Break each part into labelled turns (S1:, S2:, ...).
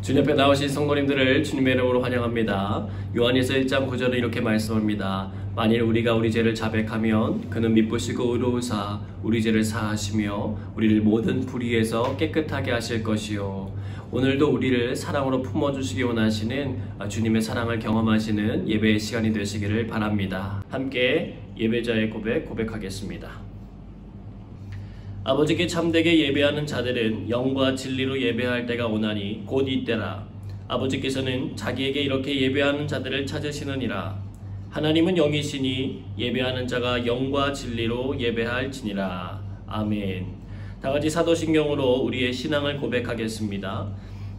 S1: 주님 앞에 나오신 성도님들을 주님의 이름으로 환영합니다. 요한일서 1장 9절은 이렇게 말씀합니다. 만일 우리가 우리 죄를 자백하면 그는 미쁘시고 의로우사 우리 죄를 사하시며 우리를 모든 불의에서 깨끗하게 하실 것이요. 오늘도 우리를 사랑으로 품어주시기 원하시는 주님의 사랑을 경험하시는 예배의 시간이 되시기를 바랍니다. 함께 예배자의 고백하겠습니다. 아버지께 참되게 예배하는 자들은 영과 진리로 예배할 때가 오나니 곧 이때라. 아버지께서는 자기에게 이렇게 예배하는 자들을 찾으시느니라. 하나님은 영이시니 예배하는 자가 영과 진리로 예배할지니라. 아멘. 다같이 사도신경으로 우리의 신앙을 고백하겠습니다.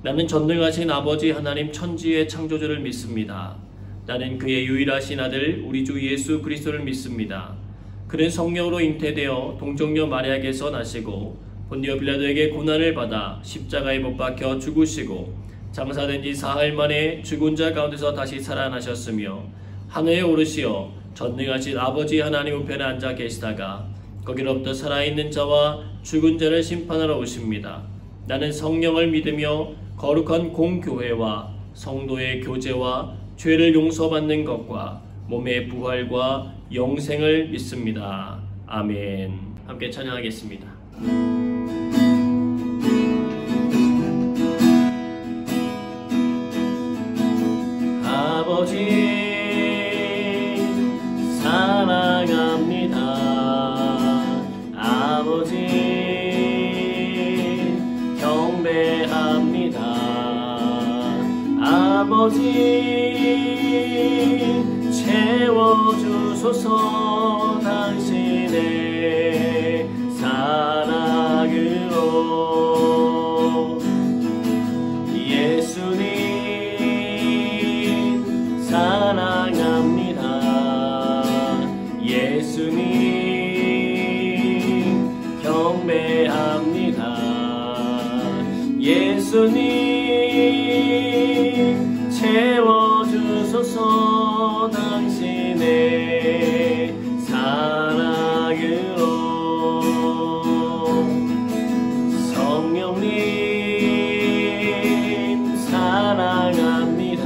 S1: 나는 전능하신 아버지 하나님 천지의 창조주를 믿습니다. 나는 그의 유일하신 아들 우리 주 예수 그리스도를 믿습니다. 그는 성령으로 잉태되어 동정녀 마리아에게서 나시고 본디오 빌라도에게 고난을 받아 십자가에 못 박혀 죽으시고 장사된 지 사흘 만에 죽은 자 가운데서 다시 살아나셨으며 하늘에 오르시어 전능하신 아버지 하나님 우편에 앉아 계시다가 거기로부터 살아있는 자와 죽은 자를 심판하러 오십니다. 나는 성령을 믿으며 거룩한 공교회와 성도의 교제와 죄를 용서받는 것과 몸의 부활과 영생을 믿습니다. 아멘. 함께 찬양하겠습니다. 아버지 사랑합니다. 아버지 경배합니다. 아버지 채워주소서 당신의 사랑으로. 예수님 사랑합니다. 예수님 경배합니다. 예수님 채워주소서 당신의 사랑으로. 성령님 사랑합니다.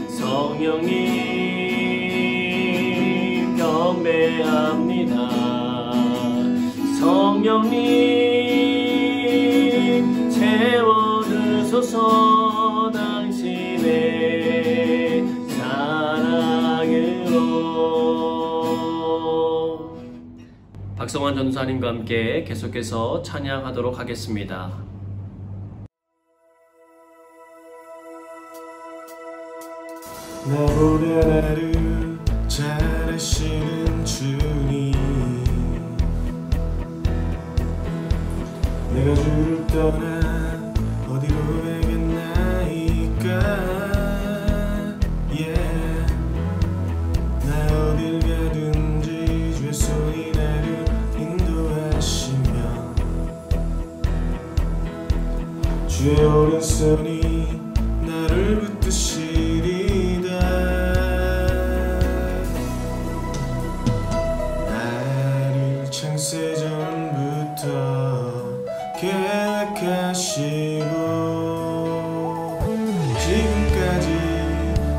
S1: 성령님 경배합니다. 성령님 채워주소서 당신의 사랑으로. 박성환 전사님과 함께 계속해서 찬양하도록 하겠습니다.
S2: 나보다 나를 잘 아시는 주님, 내가 주를 떠나 어디로 가겠나이까. 나 어딜 가든지 주의 손이 나를 인도하시며 주의 오른손이 나를 붙드시리다. 나를 창세전부터 계획하시고 지금까지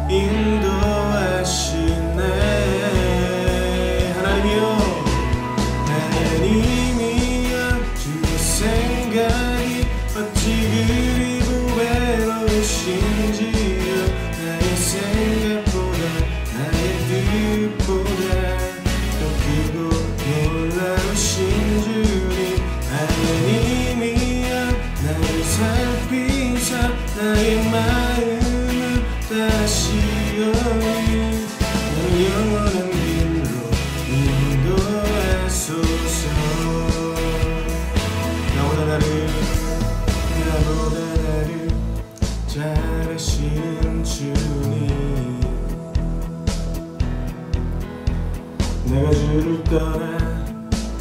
S2: 인도하시네. 하나님이여, 하나님이여, 주의 생각이 어찌 그리 외로우신지요. 나의 생각보다 나의 뜻보다 더 크고 놀라우신 주님. 하나님이여, 나를 살피사 나의 마음을 다시오니 나를 영원한 길로 인도하소서. 나보다 나를 잘 아시는 주님, 내가 주를 떠나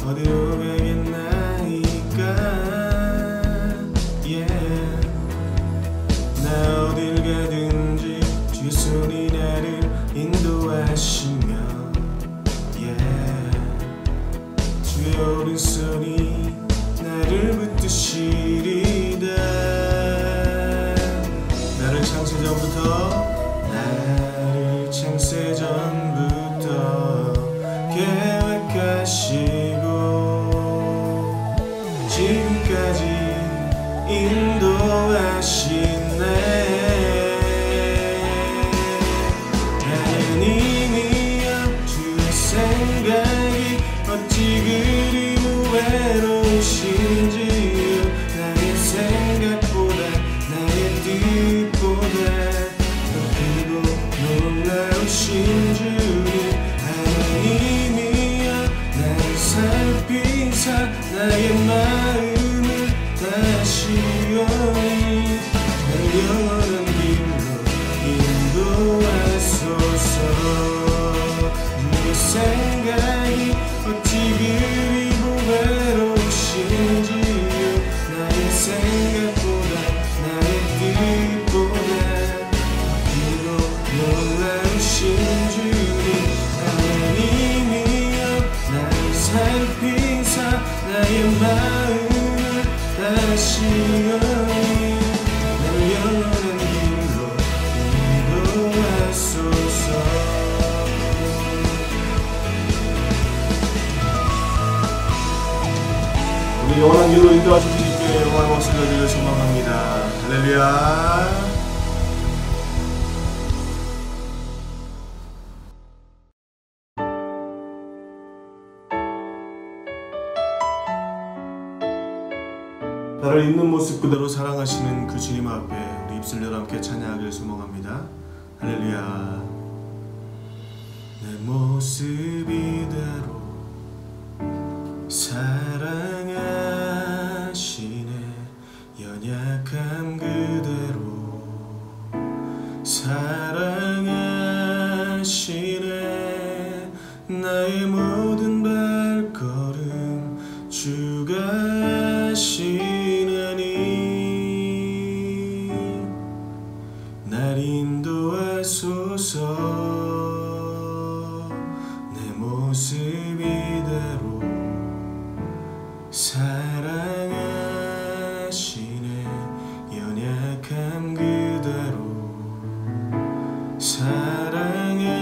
S2: 어디로 가겠나이까. 나 어딜 가든지 주의 손이 나를 인도하시며 주의 오른손이 나를 붙드시리다. 나를 창세 전부터 계획하시고 지금까지 인도하시네. 나는 이미요 주의 생각이 어찌 그리 무외로우신지요. 나의 생각보다 나의 뜻보다 더 크고 놀라우신 주님 하나님이여 나를 살피사 나의 마음을 다시 영원히 나를 영원한 길로 인도하소서. 주의 생각이 어찌 그리 무외로우신지요. 나의 생각보다 나의 뜻보다 크고 놀라우신 주님 하나님이여 나를 살피사 나의 마음을 다시 영원히 나를 영원한 길로 인도하소서. 우리 영원한 길로 인도하실 주님께 영원한 박수 드리려 소망합니다. 할렐루야. 나를 있는 모습 그대로 사랑하시는 그 주님 앞에 우리 입술 열어 함께 찬양하기를 소망합니다. 할렐루야. 내 모습 이대로 사랑하시네. 연약함 그대로 사랑하시네. 나의 모든 발걸음 주가 하시나니 날 인도하소서. 내 모습 이대로 사랑하시네. 연약함 그대로 사랑하시네.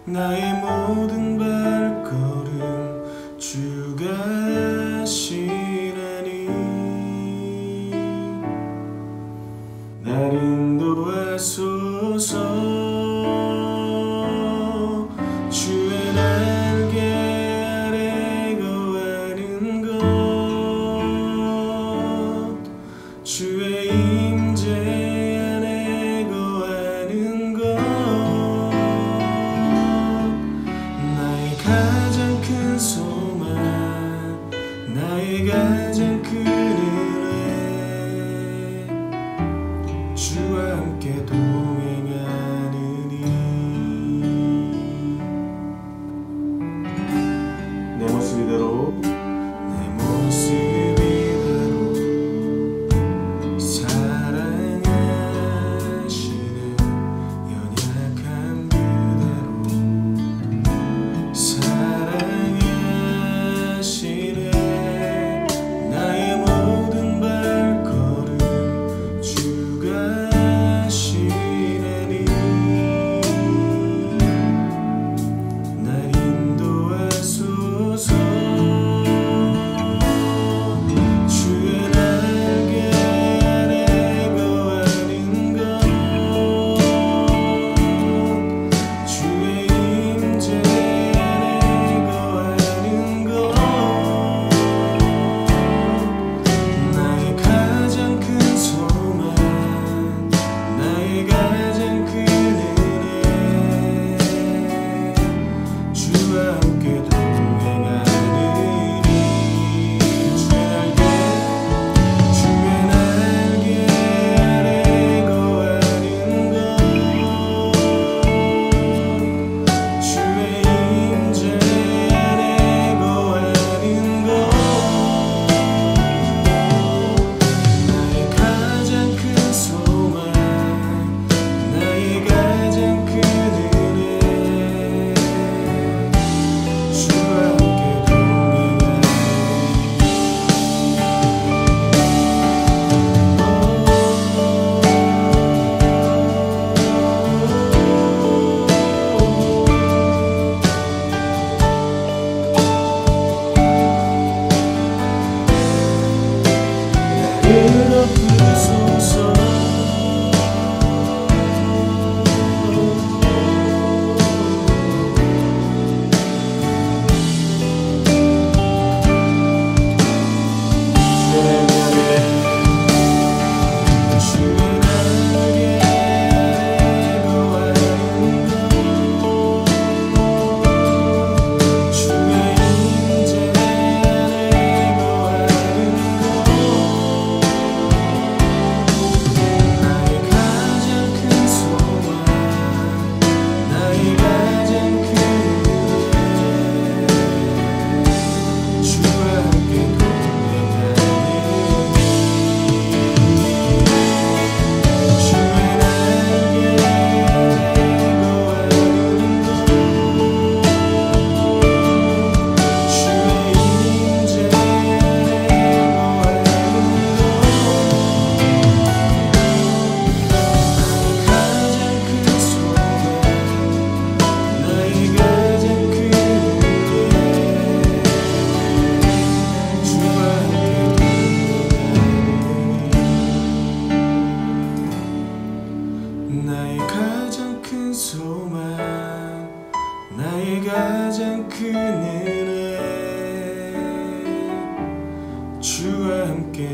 S2: 나의 모든 발걸음 주가 하시나니 날 인도하소서. 주의 날개 아래 거하는 것 주의 임재 안에 거하는 것 나의 가장 큰 소망 나의 가장 큰 은혜 주와 함께 동행하느니 내 모습 이대로 내 모습 이대로 사랑하시네.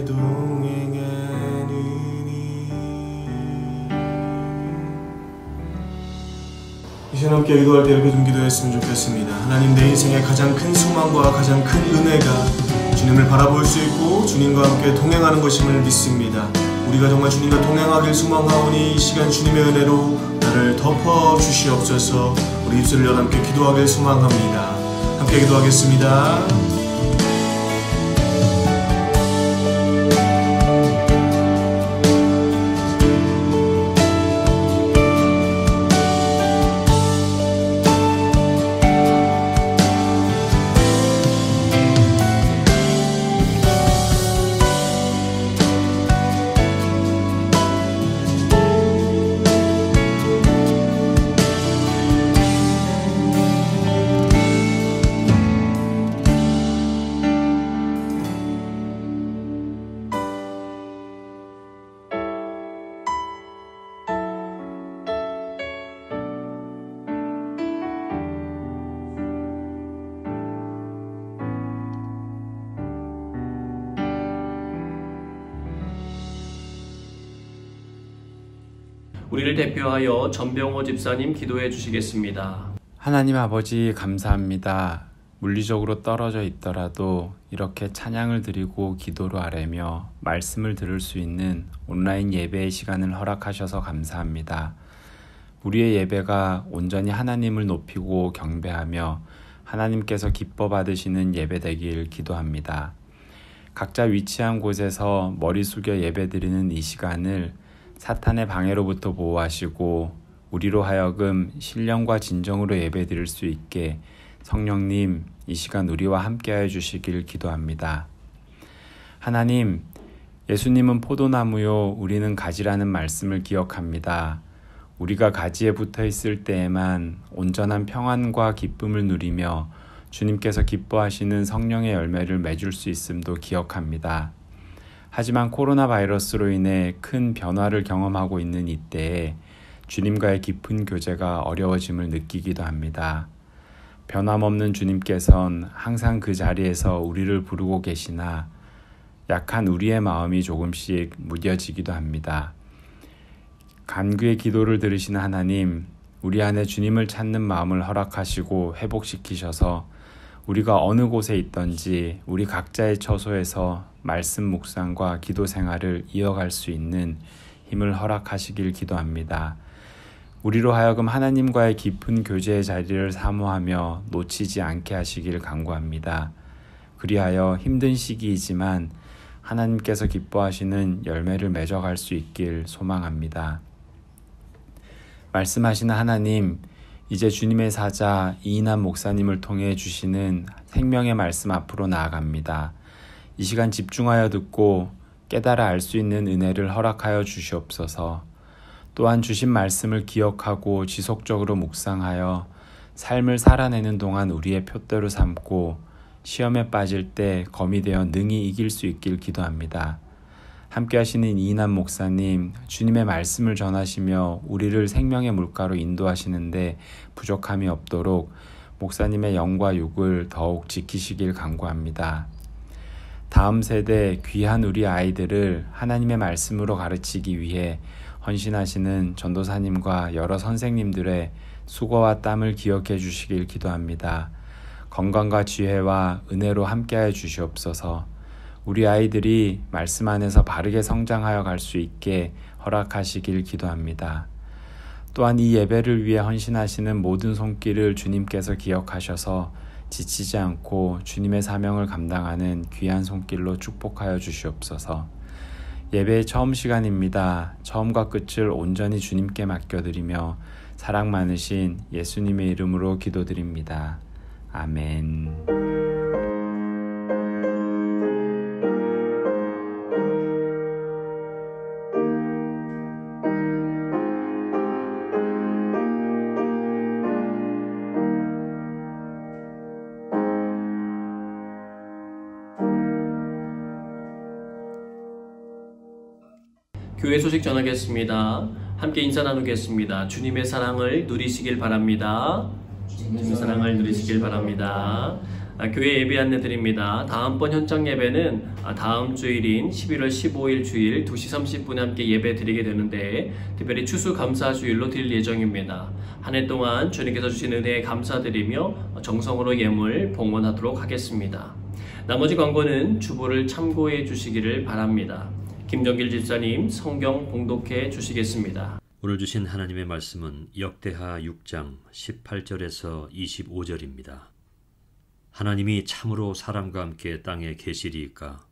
S2: 동행하느니. 이 시간 함께 기도할 때 이렇게 좀 기도했으면 좋겠습니다. 하나님, 내 인생의 가장 큰 소망과 가장 큰 은혜가 주님을 바라볼 수 있고 주님과 함께 동행하는 것임을 믿습니다. 우리가 정말 주님과 동행하길 소망하오니 이 시간 주님의 은혜로 나를 덮어주시옵소서. 우리 입술을 열어 함께 기도하길 소망합니다. 함께 기도하겠습니다.
S1: 우리를 대표하여 전병호 집사님 기도해 주시겠습니다.
S3: 하나님 아버지, 감사합니다. 물리적으로 떨어져 있더라도 이렇게 찬양을 드리고 기도를 아뢰며 말씀을 들을 수 있는 온라인 예배의 시간을 허락하셔서 감사합니다. 우리의 예배가 온전히 하나님을 높이고 경배하며 하나님께서 기뻐 받으시는 예배 되길 기도합니다. 각자 위치한 곳에서 머리 숙여 예배드리는 이 시간을 사탄의 방해로부터 보호하시고 우리로 하여금 신령과 진정으로 예배드릴 수 있게 성령님, 이 시간 우리와 함께하여 주시길 기도합니다. 하나님, 예수님은 포도나무요 우리는 가지라는 말씀을 기억합니다. 우리가 가지에 붙어 있을 때에만 온전한 평안과 기쁨을 누리며 주님께서 기뻐하시는 성령의 열매를 맺을 수 있음도 기억합니다. 하지만 코로나 바이러스로 인해 큰 변화를 경험하고 있는 이때에 주님과의 깊은 교제가 어려워짐을 느끼기도 합니다. 변함없는 주님께서는 항상 그 자리에서 우리를 부르고 계시나 약한 우리의 마음이 조금씩 무뎌지기도 합니다. 간구의 기도를 들으시는 하나님, 우리 안에 주님을 찾는 마음을 허락하시고 회복시키셔서 우리가 어느 곳에 있든지 우리 각자의 처소에서 말씀 묵상과 기도 생활을 이어갈 수 있는 힘을 허락하시길 기도합니다. 우리로 하여금 하나님과의 깊은 교제의 자리를 사모하며 놓치지 않게 하시길 간구합니다. 그리하여 힘든 시기이지만 하나님께서 기뻐하시는 열매를 맺어갈 수 있길 소망합니다. 말씀하시는 하나님, 이제 주님의 사자 이인환 목사님을 통해 주시는 생명의 말씀 앞으로 나아갑니다. 이 시간 집중하여 듣고 깨달아 알 수 있는 은혜를 허락하여 주시옵소서. 또한 주신 말씀을 기억하고 지속적으로 묵상하여 삶을 살아내는 동안 우리의 표대로 삼고 시험에 빠질 때 검이 되어 능히 이길 수 있길 기도합니다. 함께 하시는 이인환 목사님, 주님의 말씀을 전하시며 우리를 생명의 물가로 인도하시는데 부족함이 없도록 목사님의 영과 육을 더욱 지키시길 간구합니다. 다음 세대 귀한 우리 아이들을 하나님의 말씀으로 가르치기 위해 헌신하시는 전도사님과 여러 선생님들의 수고와 땀을 기억해 주시길 기도합니다. 건강과 지혜와 은혜로 함께하여 주시옵소서. 우리 아이들이 말씀 안에서 바르게 성장하여 갈 수 있게 허락하시길 기도합니다. 또한 이 예배를 위해 헌신하시는 모든 손길을 주님께서 기억하셔서 지치지 않고 주님의 사명을 감당하는 귀한 손길로 축복하여 주시옵소서. 예배의 처음 시간입니다. 처음과 끝을 온전히 주님께 맡겨드리며 사랑 많으신 예수님의 이름으로 기도드립니다. 아멘.
S1: 교회 소식 전하겠습니다. 함께 인사 나누겠습니다. 주님의 사랑을 누리시길 바랍니다. 주님의 사랑을 누리시길 바랍니다. 교회 예배 안내드립니다. 다음번 현장 예배는 다음 주일인 11월 15일 주일 2시 30분에 함께 예배 드리게 되는데 특별히 추수감사 주일로 드릴 예정입니다. 한 해 동안 주님께서 주신 은혜에 감사드리며 정성으로 예물 봉헌하도록 하겠습니다. 나머지 광고는 주보를 참고해 주시기를 바랍니다. 김정길 집사님 성경 봉독해 주시겠습니다.
S4: 오늘 주신 하나님의 말씀은 역대하 6장 18절에서 25절입니다. 하나님이 참으로 사람과 함께 땅에 계시리이까?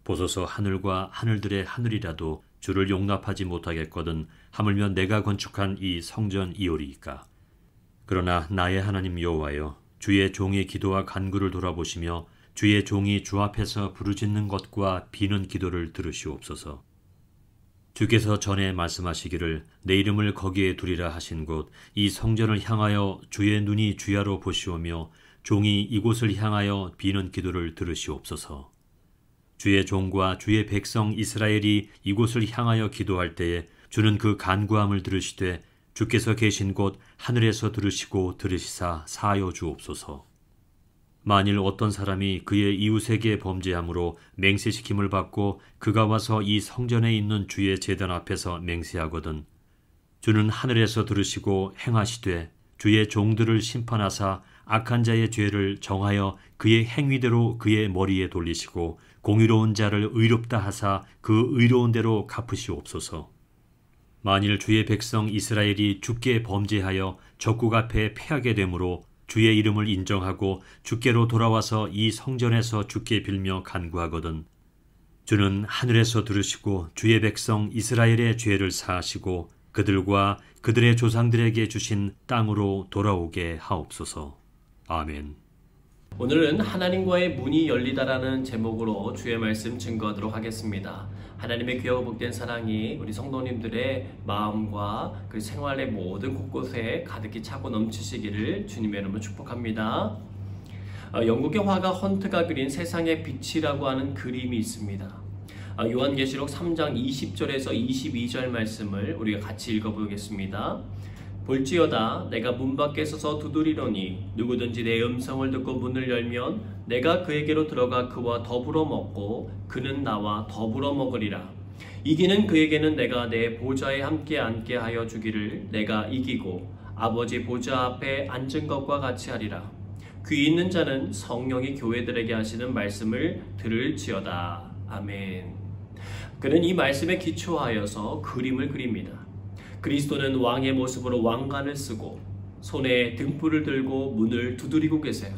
S4: 보소서 하늘과 하늘들의 하늘이라도 주를 용납하지 못하겠거든 하물며 내가 건축한 이 성전이오리이까? 그러나 나의 하나님 여호와여, 주의 종의 기도와 간구를 돌아보시며 주의 종이 주 앞에서 부르짖는 것과 비는 기도를 들으시옵소서. 주께서 전에 말씀하시기를 내 이름을 거기에 두리라 하신 곳 이 성전을 향하여 주의 눈이 주야로 보시오며 종이 이곳을 향하여 비는 기도를 들으시옵소서. 주의 종과 주의 백성 이스라엘이 이곳을 향하여 기도할 때에 주는 그 간구함을 들으시되 주께서 계신 곳 하늘에서 들으시고 들으시사 사하여 주옵소서. 만일 어떤 사람이 그의 이웃에게 범죄함으로 맹세시킴을 받고 그가 와서 이 성전에 있는 주의 제단 앞에서 맹세하거든 주는 하늘에서 들으시고 행하시되 주의 종들을 심판하사 악한 자의 죄를 정하여 그의 행위대로 그의 머리에 돌리시고 공의로운 자를 의롭다 하사 그 의로운 대로 갚으시옵소서. 만일 주의 백성 이스라엘이 주께 범죄하여 적국 앞에 패하게 되므로 주의 이름을 인정하고 주께로 돌아와서 이 성전에서 주께 빌며 간구하거든 주는 하늘에서 들으시고 주의 백성 이스라엘의 죄를 사하시고 그들과 그들의 조상들에게 주신 땅으로 돌아오게 하옵소서. 아멘.
S1: 오늘은 하나님과의 문이 열리다라는 제목으로 주의 말씀 증거하도록 하겠습니다. 하나님의 귀하고 복된 사랑이 우리 성도님들의 마음과 그 생활의 모든 곳곳에 가득히 차고 넘치시기를 주님의 이름으로 축복합니다. 영국의 화가 헌트가 그린 세상의 빛이라고 하는 그림이 있습니다. 요한계시록 3장 20절에서 22절 말씀을 우리가 같이 읽어보겠습니다. 볼지어다 내가 문 밖에 서서 두드리노니 누구든지 내 음성을 듣고 문을 열면 내가 그에게로 들어가 그와 더불어 먹고 그는 나와 더불어 먹으리라. 이기는 그에게는 내가 내 보좌에 함께 앉게 하여 주기를 내가 이기고 아버지 보좌 앞에 앉은 것과 같이 하리라. 귀 있는 자는 성령이 교회들에게 하시는 말씀을 들을지어다. 아멘. 그는 이 말씀에 기초하여서 그림을 그립니다. 그리스도는 왕의 모습으로 왕관을 쓰고 손에 등불을 들고 문을 두드리고 계세요.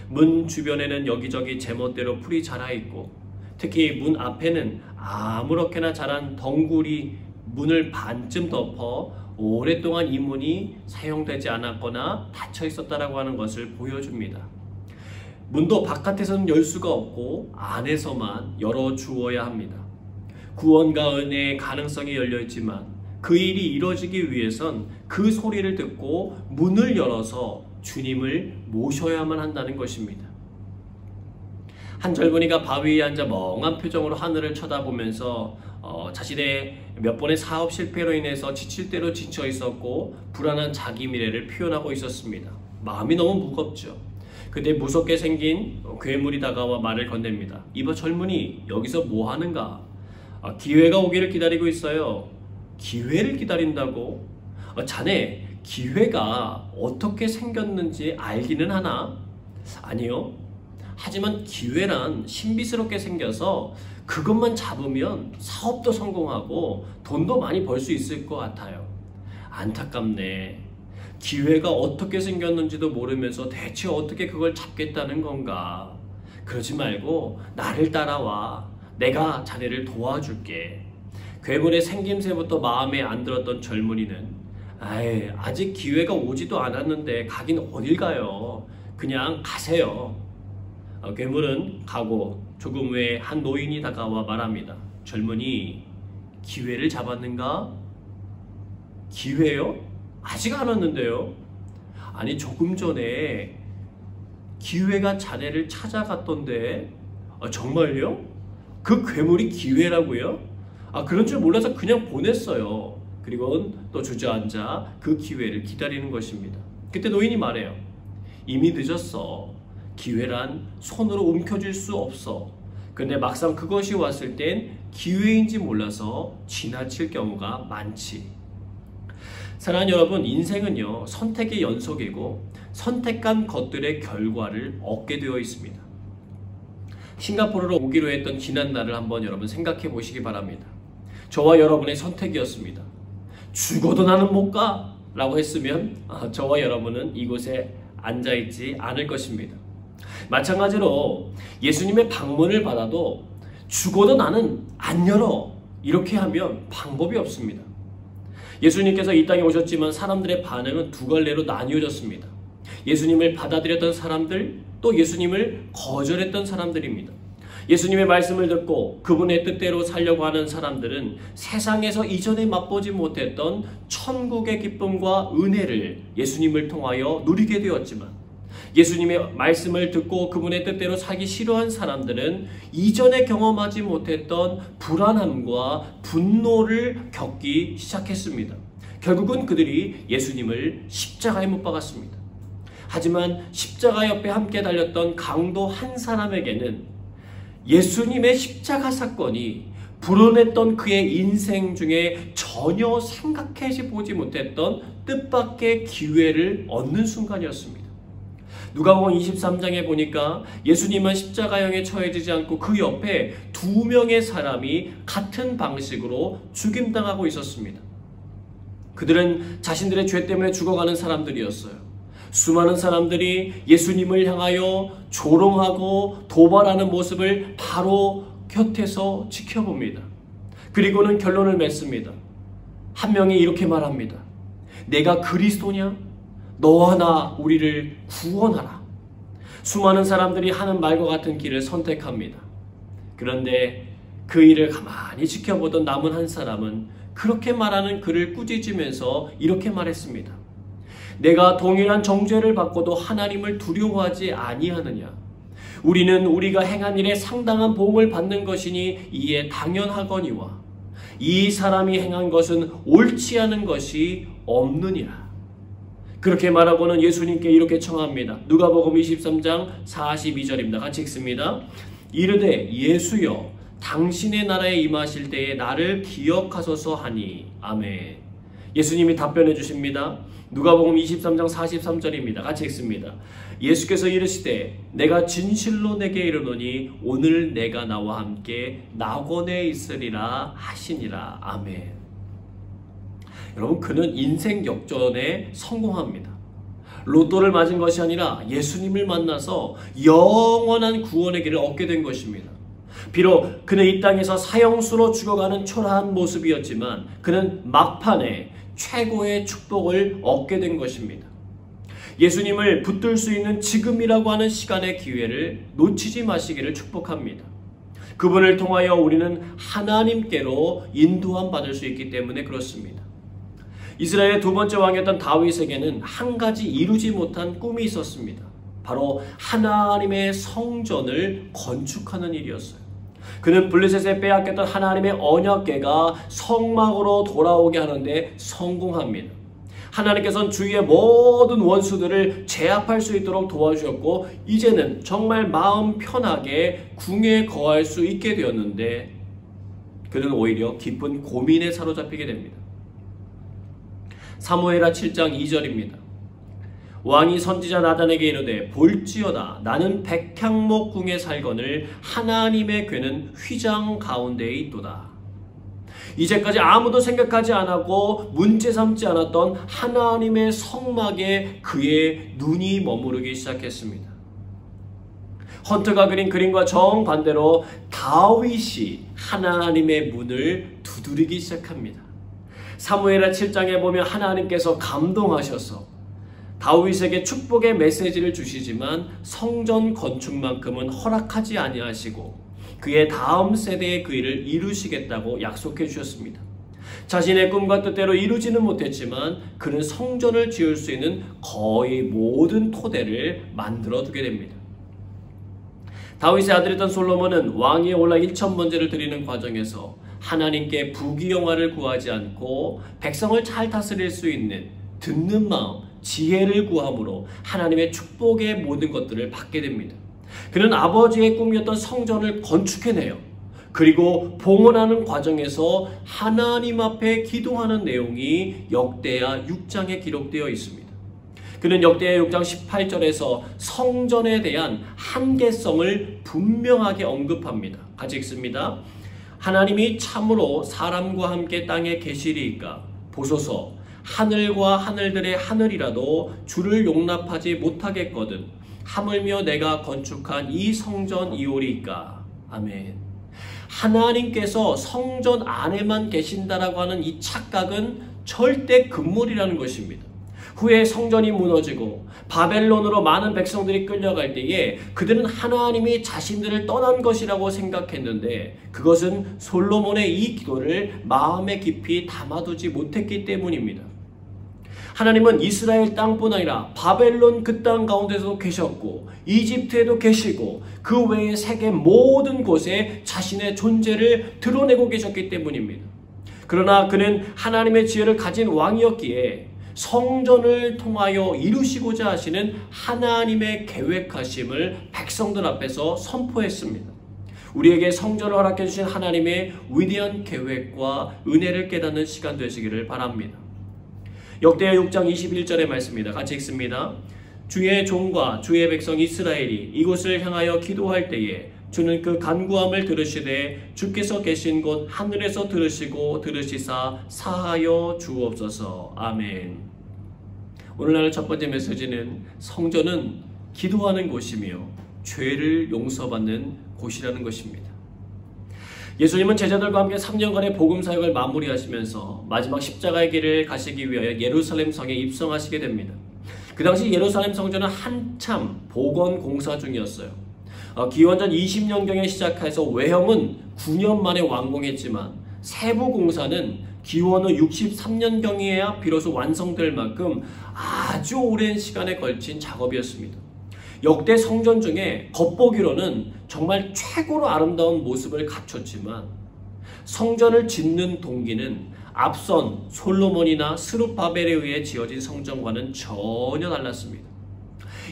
S1: 문 주변에는 여기저기 제멋대로 풀이 자라있고 특히 문 앞에는 아무렇게나 자란 덩굴이 문을 반쯤 덮어 오랫동안 이 문이 사용되지 않았거나 닫혀 있었다라고 하는 것을 보여줍니다. 문도 바깥에서는 열 수가 없고 안에서만 열어주어야 합니다. 구원과 은혜의 가능성이 열려있지만 그 일이 이루어지기 위해선 그 소리를 듣고 문을 열어서 주님을 모셔야만 한다는 것입니다. 한 젊은이가 바위 위에 앉아 멍한 표정으로 하늘을 쳐다보면서 자신의 몇 번의 사업 실패로 인해서 지칠 대로 지쳐 있었고 불안한 자기 미래를 표현하고 있었습니다. 마음이 너무 무겁죠. 그때 무섭게 생긴 괴물이 다가와 말을 건넵니다. 이봐 젊은이, 여기서 뭐 하는가? 기회가 오기를 기다리고 있어요. 기회를 기다린다고? 자네 기회가 어떻게 생겼는지 알기는 하나? 아니요. 하지만 기회란 신비스럽게 생겨서 그것만 잡으면 사업도 성공하고 돈도 많이 벌 수 있을 것 같아요. 안타깝네. 기회가 어떻게 생겼는지도 모르면서 대체 어떻게 그걸 잡겠다는 건가? 그러지 말고 나를 따라와. 내가 자네를 도와줄게. 괴물의 생김새부터 마음에 안 들었던 젊은이는 아직 기회가 오지도 않았는데 가긴 어딜 가요. 그냥 가세요. 괴물은 가고 조금 후에 한 노인이 다가와 말합니다. 젊은이, 기회를 잡았는가? 기회요? 아직 안 왔는데요. 아니 조금 전에 기회가 자네를 찾아갔던데. 정말요? 그 괴물이 기회라고요? 그런 줄 몰라서 그냥 보냈어요. 그리고 또 주저앉아 그 기회를 기다리는 것입니다. 그때 노인이 말해요. 이미 늦었어. 기회란 손으로 움켜쥘 수 없어. 그런데 막상 그것이 왔을 땐 기회인지 몰라서 지나칠 경우가 많지. 사랑하는 여러분, 인생은요, 선택의 연속이고 선택한 것들의 결과를 얻게 되어 있습니다. 싱가포르로 오기로 했던 지난날을 한번 여러분 생각해 보시기 바랍니다. 저와 여러분의 선택이었습니다. 죽어도 나는 못 가! 라고 했으면 저와 여러분은 이곳에 앉아있지 않을 것입니다. 마찬가지로 예수님의 방문을 받아도 죽어도 나는 안 열어! 이렇게 하면 방법이 없습니다. 예수님께서 이 땅에 오셨지만 사람들의 반응은 두 갈래로 나뉘어졌습니다. 예수님을 받아들였던 사람들, 또 예수님을 거절했던 사람들입니다. 예수님의 말씀을 듣고 그분의 뜻대로 살려고 하는 사람들은 세상에서 이전에 맛보지 못했던 천국의 기쁨과 은혜를 예수님을 통하여 누리게 되었지만, 예수님의 말씀을 듣고 그분의 뜻대로 살기 싫어한 사람들은 이전에 경험하지 못했던 불안함과 분노를 겪기 시작했습니다. 결국은 그들이 예수님을 십자가에 못 박았습니다. 하지만 십자가 옆에 함께 달렸던 강도 한 사람에게는 예수님의 십자가 사건이 불어냈던 그의 인생 중에 전혀 생각해 보지 못했던 뜻밖의 기회를 얻는 순간이었습니다. 누가복음 23장에 보니까 예수님은 십자가형에 처해지지 않고 그 옆에 두 명의 사람이 같은 방식으로 죽임당하고 있었습니다. 그들은 자신들의 죄 때문에 죽어가는 사람들이었어요. 수많은 사람들이 예수님을 향하여 조롱하고 도발하는 모습을 바로 곁에서 지켜봅니다. 그리고는 결론을 맺습니다. 한 명이 이렇게 말합니다. 내가 그리스도냐? 너와 나 우리를 구원하라. 수많은 사람들이 하는 말과 같은 길을 선택합니다. 그런데 그 일을 가만히 지켜보던 남은 한 사람은 그렇게 말하는 그를 꾸짖으면서 이렇게 말했습니다. 내가 동일한 정죄를 받고도 하나님을 두려워하지 아니하느냐? 우리는 우리가 행한 일에 상당한 보응을 받는 것이니 이에 당연하거니와 이 사람이 행한 것은 옳지 않은 것이 없느니라. 그렇게 말하고는 예수님께 이렇게 청합니다. 누가복음 23장 42절입니다. 같이 읽습니다. 이르되 예수여 당신의 나라에 임하실 때에 나를 기억하소서 하니 아멘. 예수님이 답변해 주십니다. 누가복음 23장 43절입니다. 같이 읽습니다. 예수께서 이르시되 내가 진실로 내게 이르노니 오늘 내가 나와 함께 낙원에 있으리라 하시니라. 아멘. 여러분, 그는 인생 역전에 성공합니다. 로또를 맞은 것이 아니라 예수님을 만나서 영원한 구원의 길을 얻게 된 것입니다. 비록 그는 이 땅에서 사형수로 죽어가는 초라한 모습이었지만 그는 막판에 최고의 축복을 얻게 된 것입니다. 예수님을 붙들 수 있는 지금이라고 하는 시간의 기회를 놓치지 마시기를 축복합니다. 그분을 통하여 우리는 하나님께로 인도함 받을 수 있기 때문에 그렇습니다. 이스라엘의 두 번째 왕이었던 다윗에게는 한 가지 이루지 못한 꿈이 있었습니다. 바로 하나님의 성전을 건축하는 일이었어요. 그는 블레셋에 빼앗겼던 하나님의 언약궤가 성막으로 돌아오게 하는데 성공합니다. 하나님께서는 주위의 모든 원수들을 제압할 수 있도록 도와주셨고 이제는 정말 마음 편하게 궁에 거할 수 있게 되었는데 그는 오히려 깊은 고민에 사로잡히게 됩니다. 사무엘하 7장 2절입니다. 왕이 선지자 나단에게 이르되 볼지어다 나는 백향목 궁에 살거늘 하나님의 궤는 휘장 가운데에 있도다. 이제까지 아무도 생각하지 않았고 문제 삼지 않았던 하나님의 성막에 그의 눈이 머무르기 시작했습니다. 헌터가 그린 그림과 정반대로 다윗이 하나님의 문을 두드리기 시작합니다. 사무엘하 7장에 보면 하나님께서 감동하셔서 다윗에게 축복의 메시지를 주시지만 성전 건축만큼은 허락하지 아니하시고 그의 다음 세대의 그 일을 이루시겠다고 약속해 주셨습니다. 자신의 꿈과 뜻대로 이루지는 못했지만 그는 성전을 지을 수 있는 거의 모든 토대를 만들어 두게 됩니다. 다윗의 아들이었던 솔로몬은 왕위에 올라 1000번제를 드리는 과정에서 하나님께 부귀영화를 구하지 않고 백성을 잘 다스릴 수 있는 듣는 마음, 지혜를 구함으로 하나님의 축복의 모든 것들을 받게 됩니다. 그는 아버지의 꿈이었던 성전을 건축해내요. 그리고 봉헌하는 과정에서 하나님 앞에 기도하는 내용이 역대하 6장에 기록되어 있습니다. 그는 역대하 6장 18절에서 성전에 대한 한계성을 분명하게 언급합니다. 같이 읽습니다. 하나님이 참으로 사람과 함께 땅에 계시리이까 보소서 하늘과 하늘들의 하늘이라도 주를 용납하지 못하겠거든 하물며 내가 건축한 이 성전이오리이까. 아멘. 하나님께서 성전 안에만 계신다라고 하는 이 착각은 절대 금물이라는 것입니다. 후에 성전이 무너지고 바벨론으로 많은 백성들이 끌려갈 때에 그들은 하나님이 자신들을 떠난 것이라고 생각했는데 그것은 솔로몬의 이 기도를 마음에 깊이 담아두지 못했기 때문입니다. 하나님은 이스라엘 땅뿐 아니라 바벨론 그 땅 가운데서도 계셨고 이집트에도 계시고 그 외의 세계 모든 곳에 자신의 존재를 드러내고 계셨기 때문입니다. 그러나 그는 하나님의 지혜를 가진 왕이었기에 성전을 통하여 이루시고자 하시는 하나님의 계획하심을 백성들 앞에서 선포했습니다. 우리에게 성전을 허락해 주신 하나님의 위대한 계획과 은혜를 깨닫는 시간 되시기를 바랍니다. 역대하 6장 21절의 말씀입니다. 같이 읽습니다. 주의 종과 주의 백성 이스라엘이 이곳을 향하여 기도할 때에 주는 그 간구함을 들으시되 주께서 계신 곳 하늘에서 들으시고 들으시사 사하여 주옵소서. 아멘. 오늘날 첫 번째 메시지는 성전은 기도하는 곳이며 죄를 용서받는 곳이라는 것입니다. 예수님은 제자들과 함께 3년간의 복음 사역을 마무리하시면서 마지막 십자가의 길을 가시기 위하여 예루살렘 성에 입성하시게 됩니다. 그 당시 예루살렘 성전은 한참 복원 공사 중이었어요. 기원전 20년경에 시작해서 외형은 9년 만에 완공했지만 세부 공사는 기원 후 63년경이어야 비로소 완성될 만큼 아주 오랜 시간에 걸친 작업이었습니다. 역대 성전 중에 겉보기로는 정말 최고로 아름다운 모습을 갖췄지만 성전을 짓는 동기는 앞선 솔로몬이나 스룹바벨에 의해 지어진 성전과는 전혀 달랐습니다.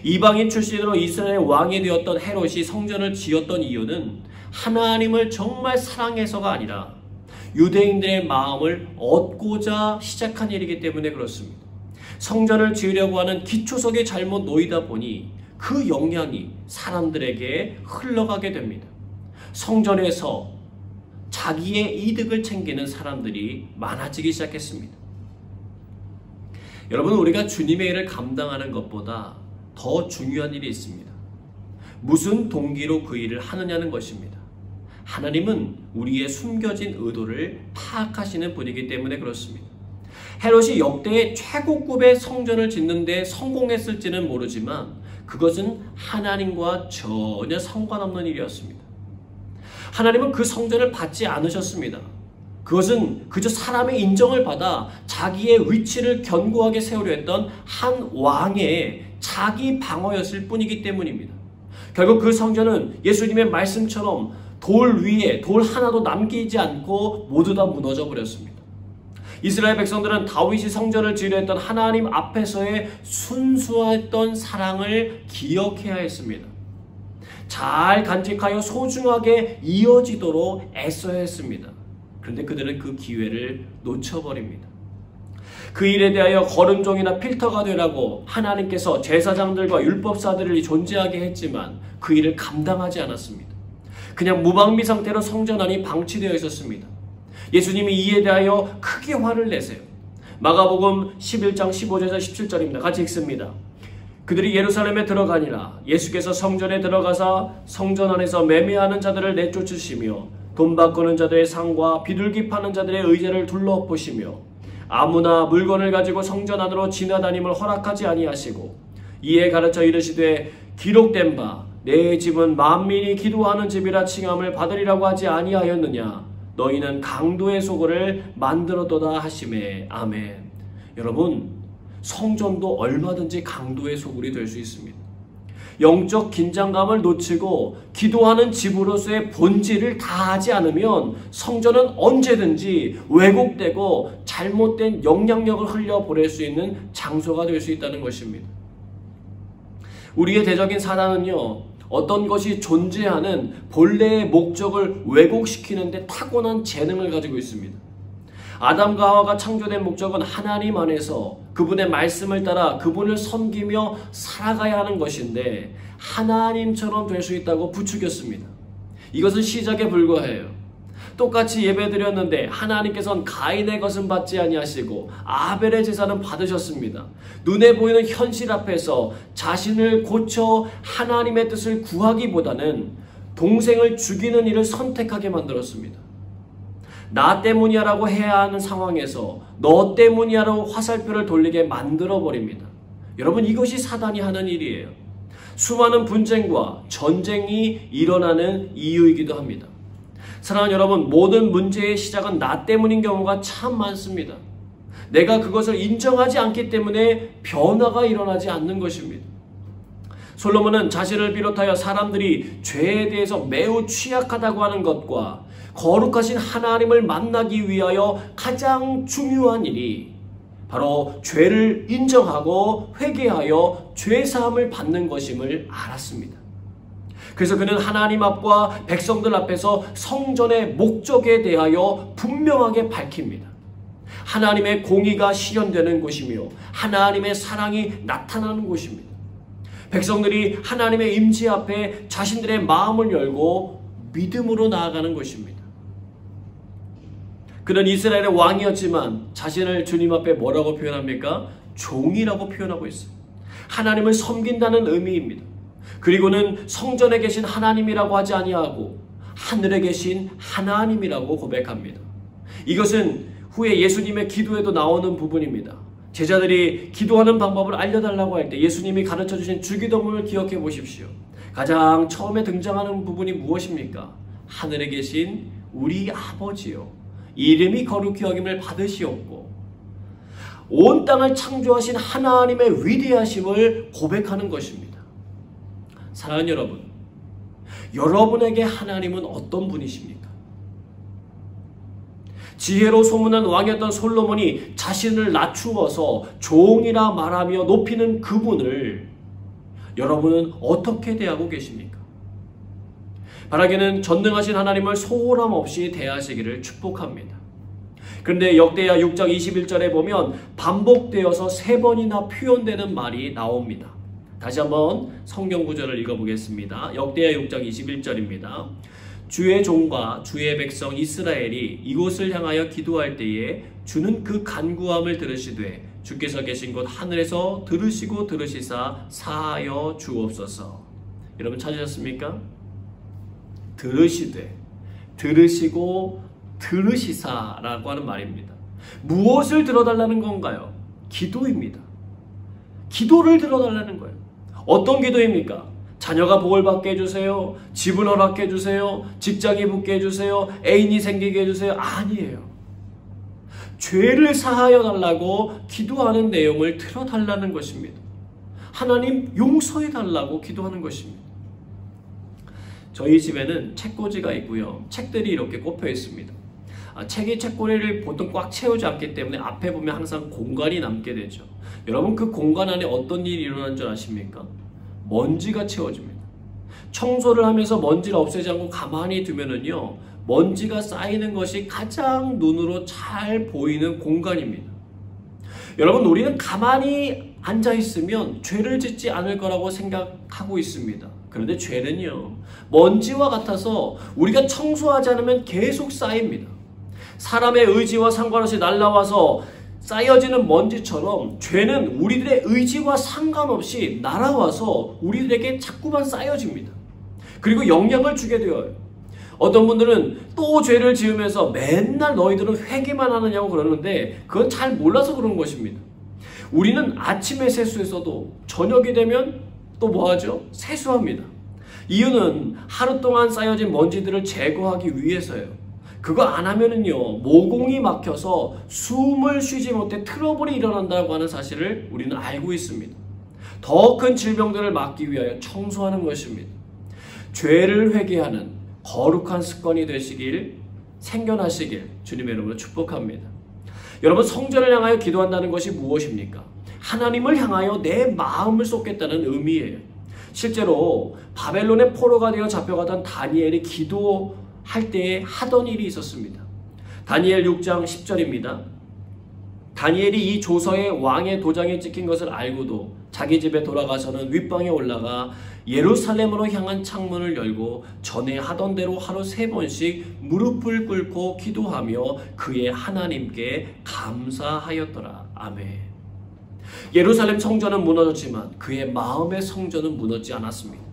S1: 이방인 출신으로 이스라엘 왕이 되었던 헤롯이 성전을 지었던 이유는 하나님을 정말 사랑해서가 아니라 유대인들의 마음을 얻고자 시작한 일이기 때문에 그렇습니다. 성전을 지으려고 하는 기초석이 잘못 놓이다 보니 그 영향이 사람들에게 흘러가게 됩니다. 성전에서 자기의 이득을 챙기는 사람들이 많아지기 시작했습니다. 여러분, 우리가 주님의 일을 감당하는 것보다 더 중요한 일이 있습니다. 무슨 동기로 그 일을 하느냐는 것입니다. 하나님은 우리의 숨겨진 의도를 파악하시는 분이기 때문에 그렇습니다. 헤롯이 역대의 최고급의 성전을 짓는 데 성공했을지는 모르지만 그것은 하나님과 전혀 상관없는 일이었습니다. 하나님은 그 성전을 받지 않으셨습니다. 그것은 그저 사람의 인정을 받아 자기의 위치를 견고하게 세우려 했던 한 왕의 자기 방어였을 뿐이기 때문입니다. 결국 그 성전은 예수님의 말씀처럼 돌 위에 돌 하나도 남기지 않고 모두 다 무너져 버렸습니다. 이스라엘 백성들은 다윗이 성전을 지으려 했던 하나님 앞에서의 순수했던 사랑을 기억해야 했습니다. 잘 간직하여 소중하게 이어지도록 애써야 했습니다. 그런데 그들은 그 기회를 놓쳐버립니다. 그 일에 대하여 거름종이나 필터가 되라고 하나님께서 제사장들과 율법사들을 존재하게 했지만 그 일을 감당하지 않았습니다. 그냥 무방비 상태로 성전 안이 방치되어 있었습니다. 예수님이 이에 대하여 크게 화를 내세요. 마가복음 11장 15절에서 17절입니다. 같이 읽습니다. 그들이 예루살렘에 들어가니라. 예수께서 성전에 들어가사 성전 안에서 매매하는 자들을 내쫓으시며 돈 바꾸는 자들의 상과 비둘기 파는 자들의 의자를 둘러보시며 아무나 물건을 가지고 성전 안으로 지나다님을 허락하지 아니하시고 이에 가르쳐 이르시되 기록된 바 내 집은 만민이 기도하는 집이라 칭함을 받으리라고 하지 아니하였느냐. 너희는 강도의 소굴을 만들었도다 하시매. 아멘. 여러분, 성전도 얼마든지 강도의 소굴이 될 수 있습니다. 영적 긴장감을 놓치고 기도하는 집으로서의 본질을 다하지 않으면 성전은 언제든지 왜곡되고 잘못된 영향력을 흘려보낼 수 있는 장소가 될 수 있다는 것입니다. 우리의 대적인 사단은요, 어떤 것이 존재하는 본래의 목적을 왜곡시키는 데 타고난 재능을 가지고 있습니다. 아담과 하와가 창조된 목적은 하나님 안에서 그분의 말씀을 따라 그분을 섬기며 살아가야 하는 것인데 하나님처럼 될 수 있다고 부추겼습니다. 이것은 시작에 불과해요. 똑같이 예배드렸는데 하나님께서는 가인의 것은 받지 아니하시고 아벨의 제사는 받으셨습니다. 눈에 보이는 현실 앞에서 자신을 고쳐 하나님의 뜻을 구하기보다는 동생을 죽이는 일을 선택하게 만들었습니다. 나 때문이야 라고 해야 하는 상황에서 너 때문이야 라고 화살표를 돌리게 만들어버립니다. 여러분, 이것이 사단이 하는 일이에요. 수많은 분쟁과 전쟁이 일어나는 이유이기도 합니다. 사랑하는 여러분, 모든 문제의 시작은 나 때문인 경우가 참 많습니다. 내가 그것을 인정하지 않기 때문에 변화가 일어나지 않는 것입니다. 솔로몬은 자신을 비롯하여 사람들이 죄에 대해서 매우 취약하다고 하는 것과 거룩하신 하나님을 만나기 위하여 가장 중요한 일이 바로 죄를 인정하고 회개하여 죄사함을 받는 것임을 알았습니다. 그래서 그는 하나님 앞과 백성들 앞에서 성전의 목적에 대하여 분명하게 밝힙니다. 하나님의 공의가 실현되는 곳이며 하나님의 사랑이 나타나는 곳입니다. 백성들이 하나님의 임재 앞에 자신들의 마음을 열고 믿음으로 나아가는 것입니다. 그는 이스라엘의 왕이었지만 자신을 주님 앞에 뭐라고 표현합니까? 종이라고 표현하고 있어요. 하나님을 섬긴다는 의미입니다. 그리고는 성전에 계신 하나님이라고 하지 아니하고 하늘에 계신 하나님이라고 고백합니다. 이것은 후에 예수님의 기도에도 나오는 부분입니다. 제자들이 기도하는 방법을 알려달라고 할 때 예수님이 가르쳐 주신 주기도문을 기억해 보십시오. 가장 처음에 등장하는 부분이 무엇입니까? 하늘에 계신 우리 아버지요, 이름이 거룩히 여김을 받으시옵고 온 땅을 창조하신 하나님의 위대하심을 고백하는 것입니다. 사랑하는 여러분, 여러분에게 하나님은 어떤 분이십니까? 지혜로 소문난 왕이었던 솔로몬이 자신을 낮추어서 종이라 말하며 높이는 그분을 여러분은 어떻게 대하고 계십니까? 바라기는 전능하신 하나님을 소홀함 없이 대하시기를 축복합니다. 그런데 역대하 6장 21절에 보면 반복되어서 3번이나 표현되는 말이 나옵니다. 다시 한번 성경 구절을 읽어보겠습니다. 역대하 6장 21절입니다. 주의 종과 주의 백성 이스라엘이 이곳을 향하여 기도할 때에 주는 그 간구함을 들으시되 주께서 계신 곳 하늘에서 들으시고 들으시사 사하여 주옵소서. 여러분 찾으셨습니까? 들으시되 들으시고 들으시사라고 하는 말입니다. 무엇을 들어달라는 건가요? 기도입니다. 기도를 들어달라는 거예요. 어떤 기도입니까? 자녀가 복을 받게 해주세요. 집을 허락해 해주세요. 직장이 붙게 해주세요. 애인이 생기게 해주세요. 아니에요. 죄를 사하여 달라고 기도하는 내용을 들어달라는 것입니다. 하나님 용서해 달라고 기도하는 것입니다. 저희 집에는 책꽂이가 있고요. 책들이 이렇게 꼽혀 있습니다. 책이 책꽂이를 보통 꽉 채우지 않기 때문에 앞에 보면 항상 공간이 남게 되죠. 여러분, 그 공간 안에 어떤 일이 일어난 줄 아십니까? 먼지가 채워집니다. 청소를 하면서 먼지를 없애지 않고 가만히 두면은요, 먼지가 쌓이는 것이 가장 눈으로 잘 보이는 공간입니다. 여러분, 우리는 가만히 앉아 있으면 죄를 짓지 않을 거라고 생각하고 있습니다. 그런데 죄는요, 먼지와 같아서 우리가 청소하지 않으면 계속 쌓입니다. 사람의 의지와 상관없이 날아와서 쌓여지는 먼지처럼 죄는 우리들의 의지와 상관없이 날아와서 우리들에게 자꾸만 쌓여집니다. 그리고 영향을 주게 되어요. 어떤 분들은 또 죄를 지으면서 맨날 너희들은 회개만 하느냐고 그러는데 그건 잘 몰라서 그런 것입니다. 우리는 아침에 세수해서도 저녁이 되면 또 뭐하죠? 세수합니다. 이유는 하루 동안 쌓여진 먼지들을 제거하기 위해서예요. 그거 안 하면은요, 모공이 막혀서 숨을 쉬지 못해 트러블이 일어난다고 하는 사실을 우리는 알고 있습니다. 더 큰 질병들을 막기 위하여 청소하는 것입니다. 죄를 회개하는 거룩한 습관이 되시길, 생겨나시길 주님의 이름으로 축복합니다. 여러분, 성전을 향하여 기도한다는 것이 무엇입니까? 하나님을 향하여 내 마음을 쏟겠다는 의미예요. 실제로 바벨론의 포로가 되어 잡혀가던 다니엘이 기도할 때에 하던 일이 있었습니다. 다니엘 6장 10절입니다. 다니엘이 이 조서에 왕의 도장이 찍힌 것을 알고도 자기 집에 돌아가서는 윗방에 올라가 예루살렘으로 향한 창문을 열고 전에 하던 대로 하루 3번씩 무릎을 꿇고 기도하며 그의 하나님께 감사하였더라. 아멘. 예루살렘 성전은 무너졌지만 그의 마음의 성전은 무너지지 않았습니다.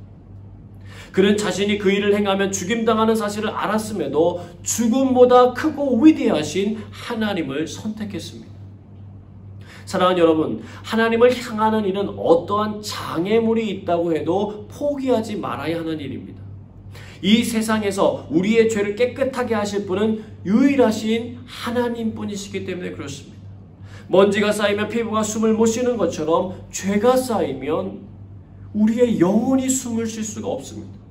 S1: 그는 자신이 그 일을 행하면 죽임당하는 사실을 알았음에도 죽음보다 크고 위대하신 하나님을 선택했습니다. 사랑하는 여러분, 하나님을 향하는 일은 어떠한 장애물이 있다고 해도 포기하지 말아야 하는 일입니다. 이 세상에서 우리의 죄를 깨끗하게 하실 분은 유일하신 하나님뿐이시기 때문에 그렇습니다. 먼지가 쌓이면 피부가 숨을 못 쉬는 것처럼 죄가 쌓이면 우리의 영혼이 숨을 쉴 수가 없습니다.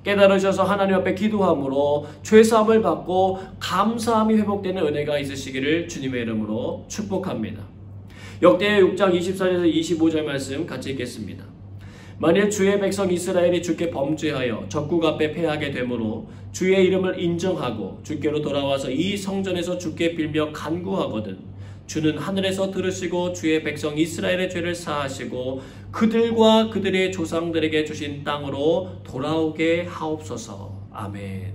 S1: 깨달으셔서 하나님 앞에 기도함으로 죄사함을 받고 감사함이 회복되는 은혜가 있으시기를 주님의 이름으로 축복합니다. 역대하 6장 24절에서 25절 말씀 같이 읽겠습니다. 만일 주의 백성 이스라엘이 주께 범죄하여 적국 앞에 패하게 되므로 주의 이름을 인정하고 주께로 돌아와서 이 성전에서 주께 빌며 간구하거든 주는 하늘에서 들으시고 주의 백성 이스라엘의 죄를 사하시고 그들과 그들의 조상들에게 주신 땅으로 돌아오게 하옵소서. 아멘.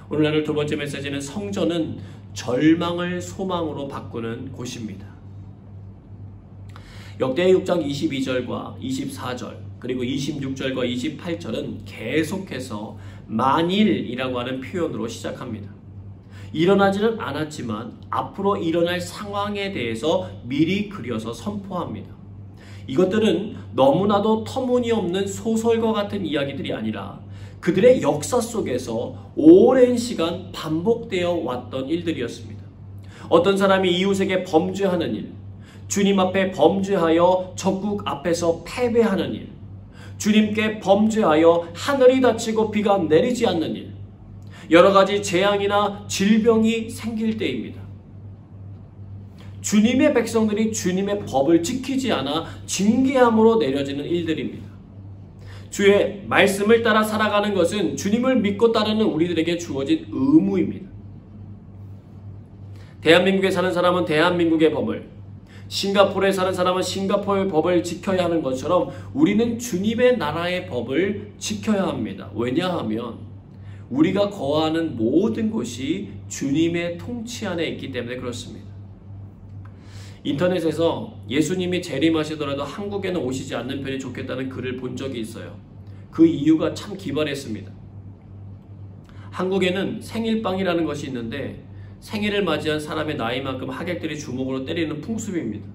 S1: 오늘날 두 번째 메시지는 성전은 절망을 소망으로 바꾸는 곳입니다. 역대하 6장 22절과 24절 그리고 26절과 28절은 계속해서 만일이라고 하는 표현으로 시작합니다. 일어나지는 않았지만 앞으로 일어날 상황에 대해서 미리 그려서 선포합니다. 이것들은 너무나도 터무니없는 소설과 같은 이야기들이 아니라 그들의 역사 속에서 오랜 시간 반복되어 왔던 일들이었습니다. 어떤 사람이 이웃에게 범죄하는 일, 주님 앞에 범죄하여 적국 앞에서 패배하는 일, 주님께 범죄하여 하늘이 닫히고 비가 내리지 않는 일, 여러 가지 재앙이나 질병이 생길 때입니다. 주님의 백성들이 주님의 법을 지키지 않아 징계함으로 내려지는 일들입니다. 주의 말씀을 따라 살아가는 것은 주님을 믿고 따르는 우리들에게 주어진 의무입니다. 대한민국에 사는 사람은 대한민국의 법을, 싱가포르에 사는 사람은 싱가포르의 법을 지켜야 하는 것처럼 우리는 주님의 나라의 법을 지켜야 합니다. 왜냐하면 우리가 거하는 모든 곳이 주님의 통치 안에 있기 때문에 그렇습니다. 인터넷에서 예수님이 재림하시더라도 한국에는 오시지 않는 편이 좋겠다는 글을 본 적이 있어요. 그 이유가 참 기발했습니다. 한국에는 생일빵이라는 것이 있는데 생일을 맞이한 사람의 나이만큼 하객들이 주먹으로 때리는 풍습입니다.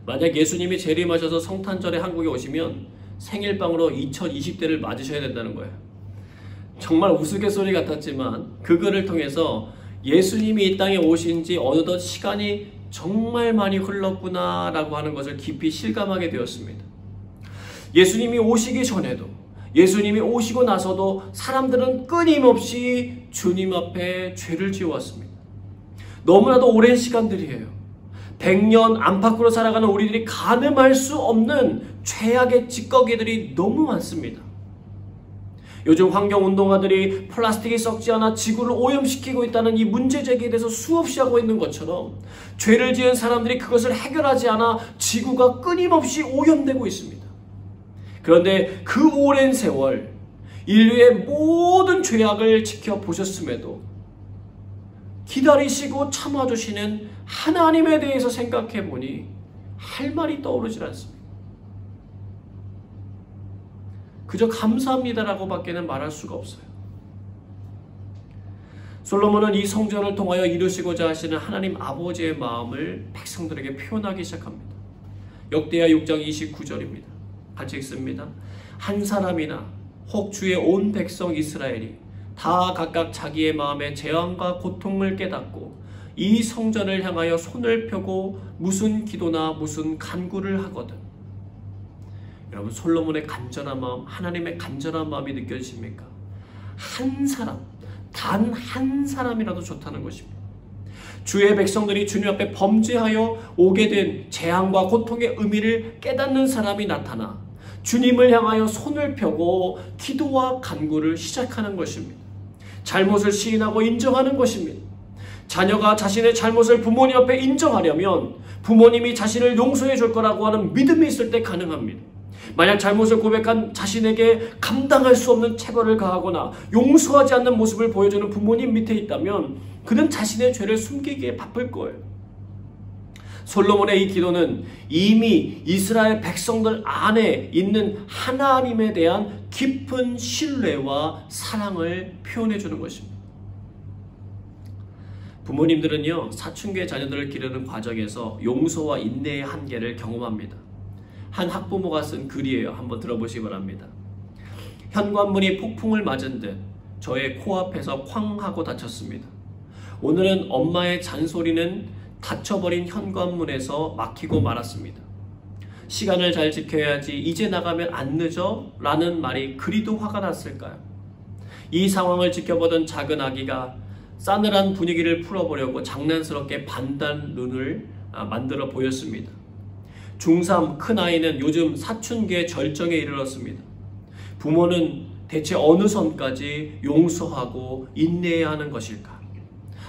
S1: 만약 예수님이 재림하셔서 성탄절에 한국에 오시면 생일빵으로 2020대를 맞으셔야 된다는 거예요. 정말 우스갯소리 같았지만 그 글을 통해서 예수님이 이 땅에 오신 지 어느덧 시간이 정말 많이 흘렀구나 라고 하는 것을 깊이 실감하게 되었습니다. 예수님이 오시기 전에도 예수님이 오시고 나서도 사람들은 끊임없이 주님 앞에 죄를 지어왔습니다. 너무나도 오랜 시간들이에요. 100년 안팎으로 살아가는 우리들이 가늠할 수 없는 죄악의 찌꺼기들이 너무 많습니다. 요즘 환경운동가들이 플라스틱이 썩지 않아 지구를 오염시키고 있다는 이 문제제기에 대해서 수없이 하고 있는 것처럼 죄를 지은 사람들이 그것을 해결하지 않아 지구가 끊임없이 오염되고 있습니다. 그런데 그 오랜 세월 인류의 모든 죄악을 지켜보셨음에도 기다리시고 참아주시는 하나님에 대해서 생각해보니 할 말이 떠오르질 않습니다. 그저 감사합니다라고 밖에는 말할 수가 없어요. 솔로몬은 이 성전을 통하여 이루시고자 하시는 하나님 아버지의 마음을 백성들에게 표현하기 시작합니다. 역대하 6장 29절입니다. 같이 읽습니다. 한 사람이나 혹 주의 온 백성 이스라엘이 다 각각 자기의 마음의 재앙과 고통을 깨닫고 이 성전을 향하여 손을 펴고 무슨 기도나 무슨 간구를 하거든 여러분, 솔로몬의 간절한 마음, 하나님의 간절한 마음이 느껴지십니까? 한 사람, 단 한 사람이라도 좋다는 것입니다. 주의 백성들이 주님 앞에 범죄하여 오게 된 재앙과 고통의 의미를 깨닫는 사람이 나타나 주님을 향하여 손을 펴고 기도와 간구를 시작하는 것입니다. 잘못을 시인하고 인정하는 것입니다. 자녀가 자신의 잘못을 부모님 앞에 인정하려면 부모님이 자신을 용서해 줄 거라고 하는 믿음이 있을 때 가능합니다. 만약 잘못을 고백한 자신에게 감당할 수 없는 체벌을 가하거나 용서하지 않는 모습을 보여주는 부모님 밑에 있다면 그는 자신의 죄를 숨기기에 바쁠 거예요. 솔로몬의 이 기도는 이미 이스라엘 백성들 안에 있는 하나님에 대한 깊은 신뢰와 사랑을 표현해 주는 것입니다. 부모님들은요, 사춘기의 자녀들을 기르는 과정에서 용서와 인내의 한계를 경험합니다. 한 학부모가 쓴 글이에요. 한번 들어보시기 바랍니다. 현관문이 폭풍을 맞은 듯 저의 코앞에서 쾅 하고 닫혔습니다. 오늘은 엄마의 잔소리는 닫혀버린 현관문에서 막히고 말았습니다. 시간을 잘 지켜야지, 이제 나가면 안 늦어? 라는 말이 그리도 화가 났을까요? 이 상황을 지켜보던 작은 아기가 싸늘한 분위기를 풀어보려고 장난스럽게 반달 눈을 만들어 보였습니다. 중3 큰아이는 요즘 사춘기의 절정에 이르렀습니다. 부모는 대체 어느 선까지 용서하고 인내해야 하는 것일까?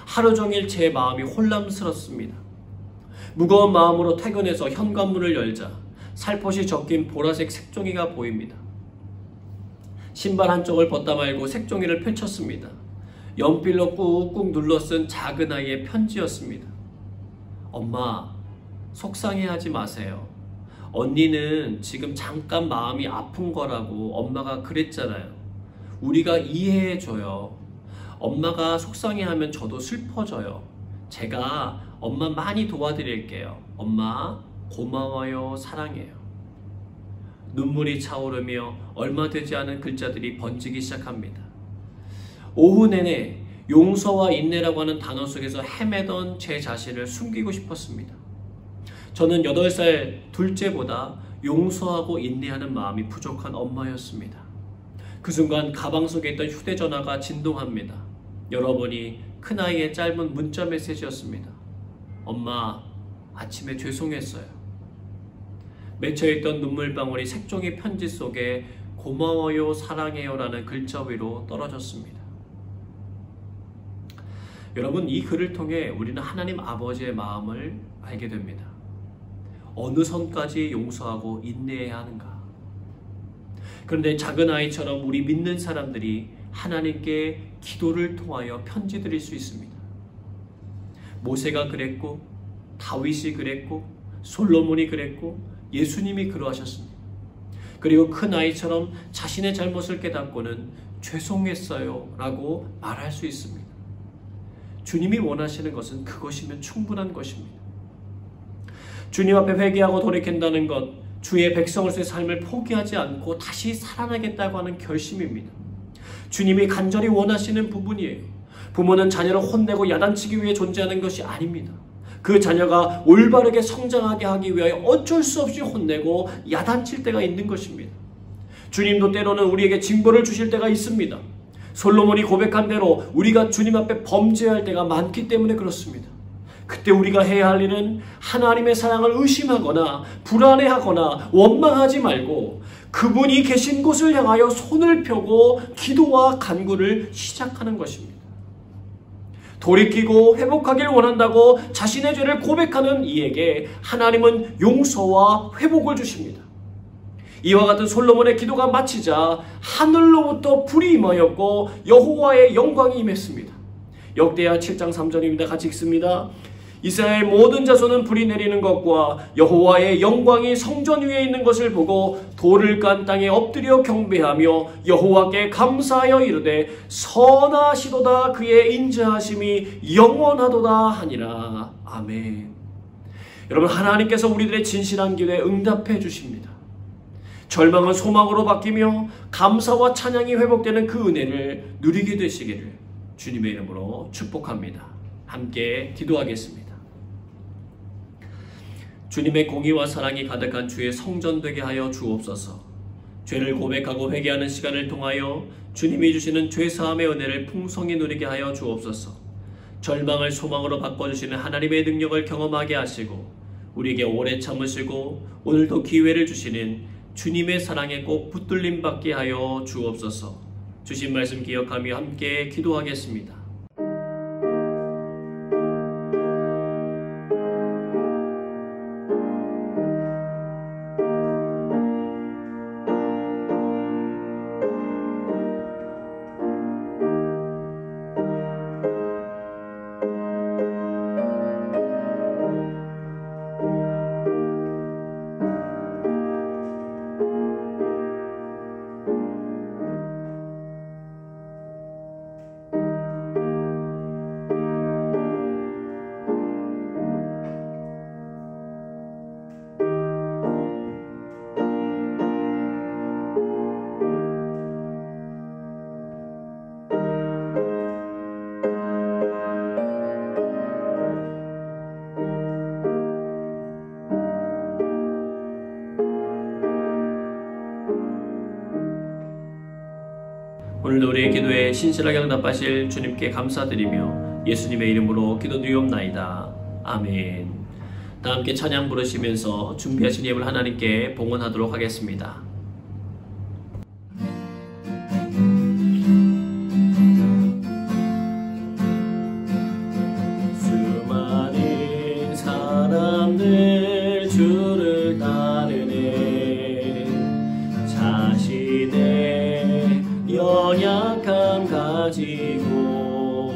S1: 하루 종일 제 마음이 혼란스럽습니다. 무거운 마음으로 퇴근해서 현관문을 열자 살포시 적힌 보라색 색종이가 보입니다. 신발 한쪽을 벗다 말고 색종이를 펼쳤습니다. 연필로 꾹꾹 눌러 쓴 작은 아이의 편지였습니다. 엄마, 속상해하지 마세요. 언니는 지금 잠깐 마음이 아픈 거라고 엄마가 그랬잖아요. 우리가 이해해줘요. 엄마가 속상해하면 저도 슬퍼져요. 제가 엄마 많이 도와드릴게요. 엄마 고마워요. 사랑해요. 눈물이 차오르며 얼마 되지 않은 글자들이 번지기 시작합니다. 오후 내내 용서와 인내라고 하는 단어 속에서 헤매던 제 자신을 숨기고 싶었습니다. 저는 8살 둘째보다 용서하고 인내하는 마음이 부족한 엄마였습니다. 그 순간 가방 속에 있던 휴대전화가 진동합니다. 열어보니 큰아이의 짧은 문자 메시지였습니다. 엄마, 아침에 죄송했어요. 맺혀있던 눈물방울이 색종이 편지 속에 고마워요, 사랑해요 라는 글자 위로 떨어졌습니다. 여러분, 이 글을 통해 우리는 하나님 아버지의 마음을 알게 됩니다. 어느 선까지 용서하고 인내해야 하는가? 그런데 작은 아이처럼 우리 믿는 사람들이 하나님께 기도를 통하여 편지 드릴 수 있습니다. 모세가 그랬고, 다윗이 그랬고, 솔로몬이 그랬고, 예수님이 그러하셨습니다. 그리고 큰 아이처럼 자신의 잘못을 깨닫고는 죄송했어요 라고 말할 수 있습니다. 주님이 원하시는 것은 그것이면 충분한 것입니다. 주님 앞에 회개하고 돌이킨다는 것, 주의 백성으로서의 삶을 포기하지 않고 다시 살아나겠다고 하는 결심입니다. 주님이 간절히 원하시는 부분이에요. 부모는 자녀를 혼내고 야단치기 위해 존재하는 것이 아닙니다. 그 자녀가 올바르게 성장하게 하기 위하여 어쩔 수 없이 혼내고 야단칠 때가 있는 것입니다. 주님도 때로는 우리에게 징벌을 주실 때가 있습니다. 솔로몬이 고백한 대로 우리가 주님 앞에 범죄할 때가 많기 때문에 그렇습니다. 그때 우리가 해야 할 일은 하나님의 사랑을 의심하거나 불안해하거나 원망하지 말고 그분이 계신 곳을 향하여 손을 펴고 기도와 간구를 시작하는 것입니다. 돌이키고 회복하길 원한다고 자신의 죄를 고백하는 이에게 하나님은 용서와 회복을 주십니다. 이와 같은 솔로몬의 기도가 마치자 하늘로부터 불이 임하였고 여호와의 영광이 임했습니다. 역대하 7장 3절입니다. 같이 읽습니다. 이스라엘 모든 자손은 불이 내리는 것과 여호와의 영광이 성전 위에 있는 것을 보고 돌을 깐 땅에 엎드려 경배하며 여호와께 감사하여 이르되 선하시도다, 그의 인자하심이 영원하도다 하니라. 아멘. 여러분, 하나님께서 우리들의 진실한 기도에 응답해 주십니다. 절망은 소망으로 바뀌며 감사와 찬양이 회복되는 그 은혜를 누리게 되시기를 주님의 이름으로 축복합니다. 함께 기도하겠습니다. 주님의 공의와 사랑이 가득한 주의 성전 되게 하여 주옵소서. 죄를 고백하고 회개하는 시간을 통하여 주님이 주시는 죄사함의 은혜를 풍성히 누리게 하여 주옵소서. 절망을 소망으로 바꿔주시는 하나님의 능력을 경험하게 하시고 우리에게 오래 참으시고 오늘도 기회를 주시는 주님의 사랑에 꼭 붙들림 받게 하여 주옵소서. 주신 말씀 기억하며 함께 기도하겠습니다. 오늘도 우리의 기도에 신실하게 응답하실 주님께 감사드리며 예수님의 이름으로 기도드리옵나이다. 아멘. 다 함께 찬양 부르시면서 준비하신 예물 하나님께 봉헌하도록 하겠습니다. 수많은 사람들 주를 따르네. 자신의 연약함 가지고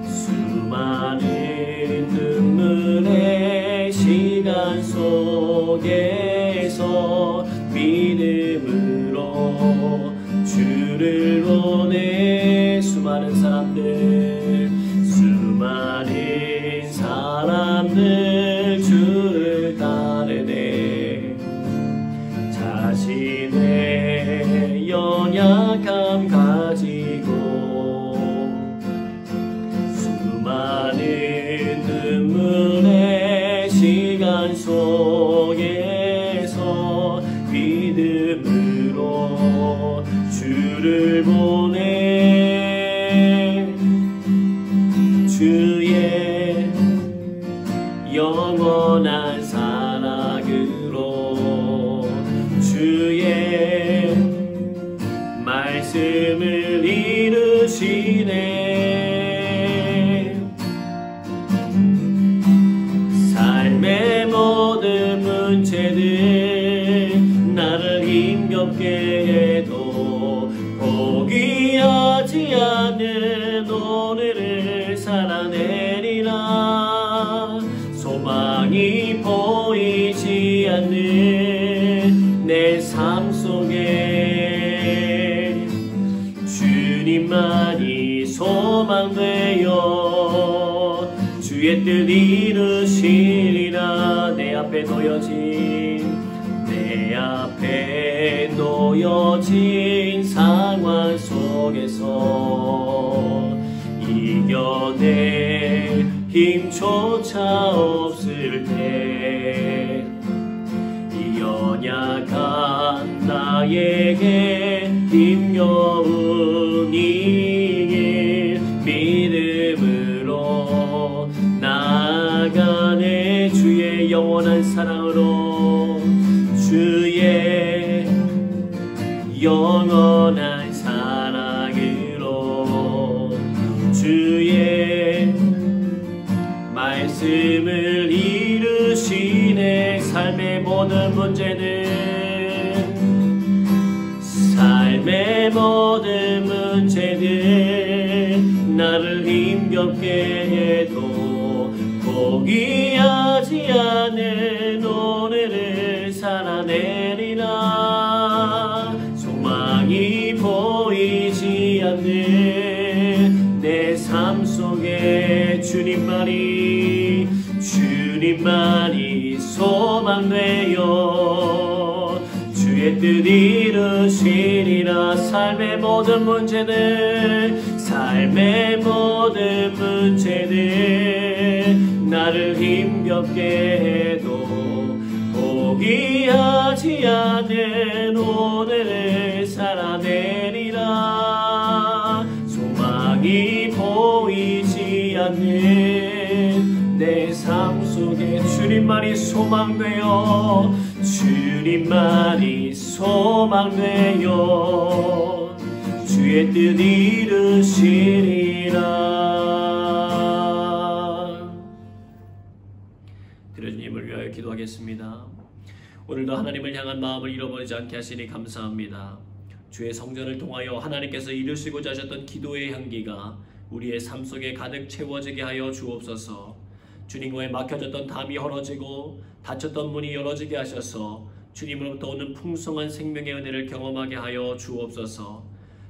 S1: 수많은 눈물의 시간 속에서 믿음으로 주를 보내. 수많은 사람들 주를 따르네. 자신의 연약함 가지고 수많은 눈물의 시간 속에서 믿음으로 주를 보내. 주의 영원한 사랑으로 주의 말씀을 이루시네. 삶의 모든 문제들 나를 힘겹게 해도 포기하지 않는 오늘을 살아내리라. 소망이 보이지 않는 내 삶 속에 주님만이 소망되어 주의 뜻 이루시리라. 내 앞에 놓여진 상황 속에서 이겨낼 힘조차 없을 때 이 연약한 나에게 힘겨운 이 믿음으로 나아가네. 주의 영원한 사랑으로 주의 영원한 사랑으로 주의 말씀을 이루시네. 삶의 모든 문제들 나를 힘겹게 해도 포기하지 않은 오늘을 살아내리라. 소망이 보이지 않는 내 삶 속에 주님만이 소망되어 주의 뜻 이루시리라. 삶의 모든 문제들 나를 힘 힘겹게 해도 포기하지 않는 오늘을 살아내리라. 소망이 보이지 않는 내 삶 속에 주님만이 소망되어 주님만이 소망되어 주의 뜻 이루시리라. 드려진 힘을 위하여 기도하겠습니다. 오늘도 하나님을 향한 마음을 잃어버리지 않게 하시니 감사합니다. 주의 성전을 통하여 하나님께서 이루시고자 하셨던 기도의 향기가 우리의 삶 속에 가득 채워지게 하여 주옵소서. 주님과의 막혀졌던 담이 헐어지고 닫혔던 문이 열어지게 하셔서 주님으로부터 오는 풍성한 생명의 은혜를 경험하게 하여 주옵소서.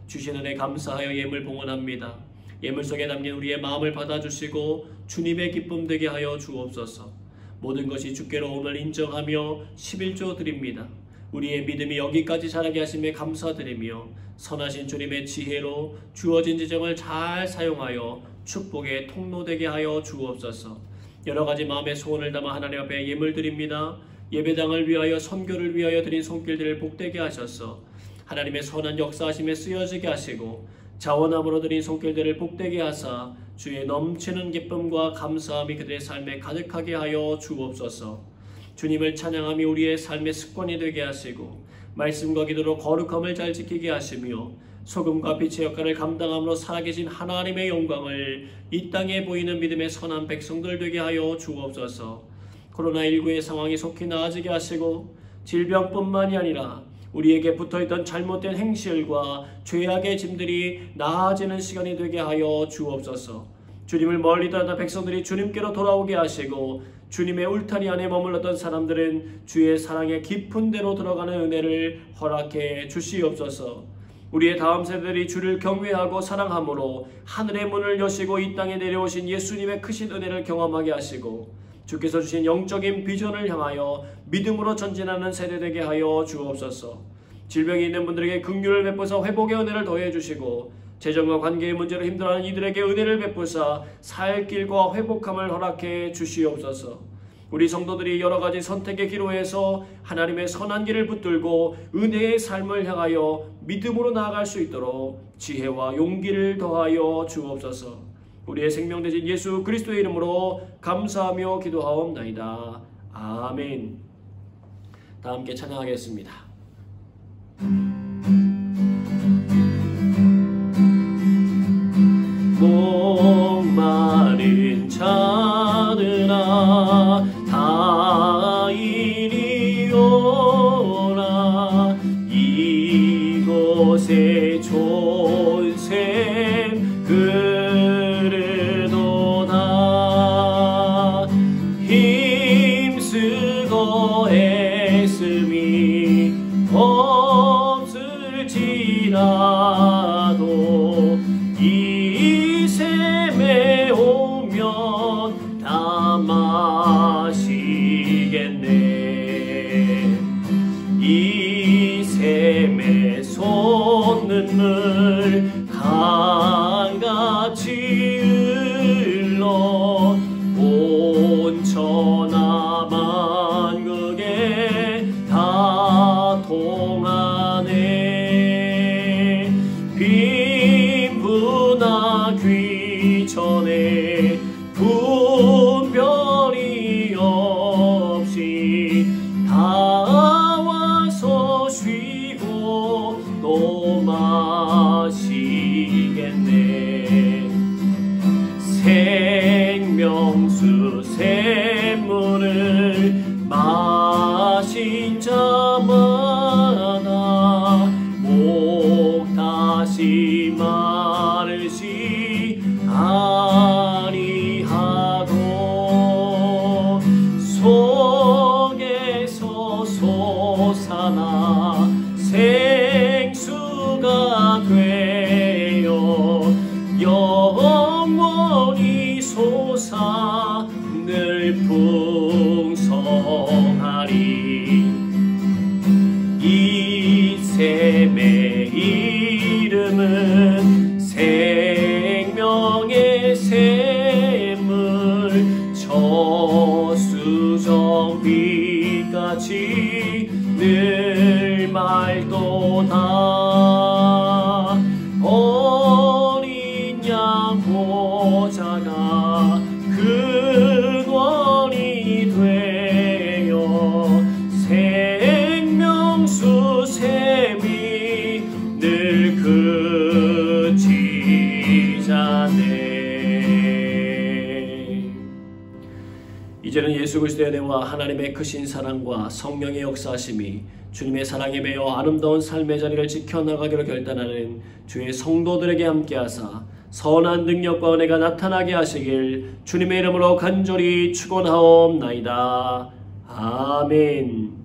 S1: 주신 은혜 감사하여 예물 봉헌합니다. 예물 속에 담긴 우리의 마음을 받아주시고 주님의 기쁨 되게 하여 주옵소서. 모든 것이 주께로 오늘 인정하며 11조 드립니다. 우리의 믿음이 여기까지 자라게 하심에 감사드리며 선하신 주님의 지혜로 주어진 지정을 잘 사용하여 축복의 통로되게 하여 주옵소서. 여러가지 마음의 소원을 담아 하나님 앞에 예물 드립니다. 예배당을 위하여 선교를 위하여 드린 손길들을 복되게 하셔서 하나님의 선한 역사하심에 쓰여지게 하시고 자원함으로 드린 손길들을 복되게 하사 주의 넘치는 기쁨과 감사함이 그들의 삶에 가득하게 하여 주옵소서. 주님을 찬양함이 우리의 삶의 습관이 되게 하시고 말씀과 기도로 거룩함을 잘 지키게 하시며 소금과 빛의 역할을 감당함으로 살아계신 하나님의 영광을 이 땅에 보이는 믿음의 선한 백성들 되게 하여 주옵소서. 코로나19의 상황이 속히 나아지게 하시고 질병뿐만이 아니라 우리에게 붙어있던 잘못된 행실과 죄악의 짐들이 나아지는 시간이 되게 하여 주옵소서. 주님을 멀리 떠났던 백성들이 주님께로 돌아오게 하시고 주님의 울타리 안에 머물렀던 사람들은 주의 사랑의 깊은 데로 들어가는 은혜를 허락해 주시옵소서. 우리의 다음 세대들이 주를 경외하고 사랑함으로 하늘의 문을 여시고 이 땅에 내려오신 예수님의 크신 은혜를 경험하게 하시고 주께서 주신 영적인 비전을 향하여 믿음으로 전진하는 세대 되게 하여 주옵소서. 질병이 있는 분들에게 긍휼을 베푸사 회복의 은혜를 더해 주시고 재정과 관계의 문제로 힘들어하는 이들에게 은혜를 베푸사 살 길과 회복함을 허락해 주시옵소서. 우리 성도들이 여러가지 선택의 기로에서 하나님의 선한 길을 붙들고 은혜의 삶을 향하여 믿음으로 나아갈 수 있도록 지혜와 용기를 더하여 주옵소서. 우리의 생명 되신 예수 그리스도의 이름으로 감사하며 기도하옵나이다. 아멘. 다 함께 찬양하겠습니다. 목마른 자들아 다 이리 오라. 이곳에 좋은 샘 흐르도다. 힘쓰고 애씀이 없을지라도 이 샘에 오면 다 마시겠네. 이 샘에 솟는 물 강같이 흘러 온 천하 만국에 다 통하네. 빈부나 귀천에 분별이 없이 다 와서 쉬고 또 마시겠네. 생명수 샘물을 마신 자마다 목 다시 마르지 아니하고 속에서 솟아나 생수가 되어 영원히 솟아 늘 풍성하 이제는 예수 그리스도의 은혜와 하나님의 크신 사랑과 성령의 역사하심이 주님의 사랑에 매여 아름다운 삶의 자리를 지켜나가기로 결단하는 주의 성도들에게 함께하사 선한 능력과 은혜가 나타나게 하시길 주님의 이름으로 간절히 축원하옵나이다. 아멘.